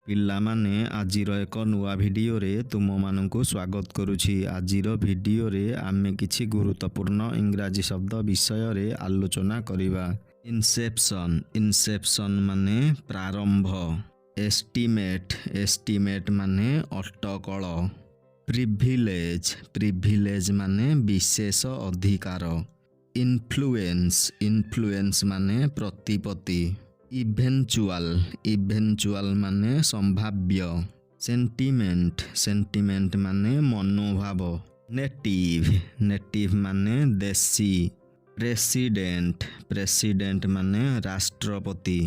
ପିଲାମାନେ ଆଜିର ଏକ ନୂଆ ଭିଡ଼ିଓରେ ତୁମମାନଙ୍କୁ ସ୍ୱାଗତ କରୁଛି। ଆଜିର ଭିଡ଼ିଓରେ ଆମେ କିଛି ଗୁରୁତ୍ୱପୂର୍ଣ୍ଣ ଇଂରାଜୀ ଶବ୍ଦ ବିଷୟରେ ଆଲୋଚନା କରିବା। ଇନସେପ୍ସନ୍ ମାନେ ପ୍ରାରମ୍ଭ। ଏଷ୍ଟିମେଟ୍ ମାନେ ଅଟକଳ। ପ୍ରିଭିଲେଜ୍ ମାନେ ବିଶେଷ ଅଧିକାର। ଇନଫ୍ଲୁଏନ୍ସ ମାନେ ପ୍ରତିପତ୍ତି। ଇଭେଞ୍ଚୁଆଲ ମାନେ ସମ୍ଭାବ୍ୟ। ସେଣ୍ଟିମେଣ୍ଟ ମାନେ ମନୋଭାବ। ନେଟିଭ ମାନେ ଦେଶୀ। ପ୍ରେସିଡେଣ୍ଟ ମାନେ ରାଷ୍ଟ୍ରପତି।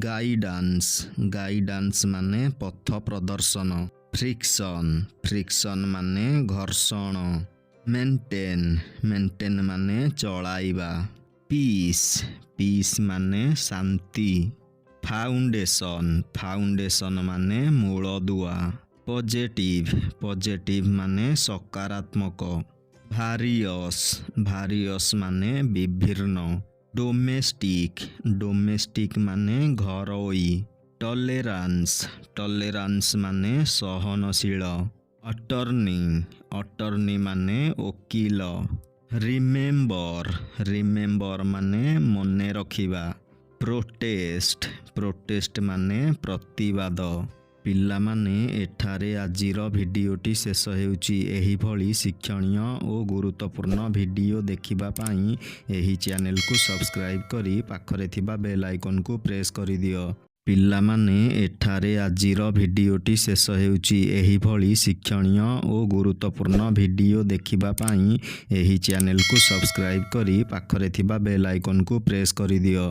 ଗାଇଡାନ୍ସ ମାନେ ପଥ ପ୍ରଦର୍ଶନ। ଫ୍ରିକ୍ସନ୍ ମାନେ ଘର୍ଷଣ। ମେଣ୍ଟେନ୍ ମାନେ ଚଳାଇବା। ପିସ୍ ମାନେ ଶାନ୍ତି। ଫାଉଣ୍ଡେସନ ମାନେ ମୂଳଦୁଆ। ପଜେଟିଭ ମାନେ ସକାରାତ୍ମକ। ଭାରିୟସ୍ ମାନେ ବିଭିନ୍ନ। ଡୋମେଷ୍ଟିକ୍ ମାନେ ଘରୋଇ। ଟଲେରାନ୍ସ ମାନେ ସହନଶୀଳ। ଅଟର୍ନି ମାନେ ଓକିଲ। ରିମେମ୍ବର ମାନେ ମନେ ରଖିବା। ପ୍ରୋଟେଷ୍ଟ ମାନେ ପ୍ରତିବାଦ। ପିଲାମାନେ ଏଠାରେ ଆଜିର ଭିଡ଼ିଓଟି ଶେଷ ହେଉଛି। ଏହିଭଳି ଶିକ୍ଷଣୀୟ ଓ ଗୁରୁତ୍ୱପୂର୍ଣ୍ଣ ଭିଡ଼ିଓ ଦେଖିବା ପାଇଁ ଏହି ଚ୍ୟାନେଲକୁ ସବସ୍କ୍ରାଇବ୍ କରି ପାଖରେ ଥିବା ବେଲ୍ ଆଇକନ୍କୁ ପ୍ରେସ୍ କରିଦିଅ। ପିଲାମାନେ ଏଠାରେ ଆଜିର ଭିଡ଼ିଓଟି ଶେଷ ହେଉଛି। ଏହିଭଳି ଶିକ୍ଷଣୀୟ ଓ ଗୁରୁତ୍ୱପୂର୍ଣ୍ଣ ଭିଡ଼ିଓ ଦେଖିବା ପାଇଁ ଏହି ଚ୍ୟାନେଲକୁ ସବସ୍କ୍ରାଇବ୍ କରି ପାଖରେ ଥିବା ବେଲ୍ ଆଇକନ୍କୁ ପ୍ରେସ୍ କରିଦିଅ।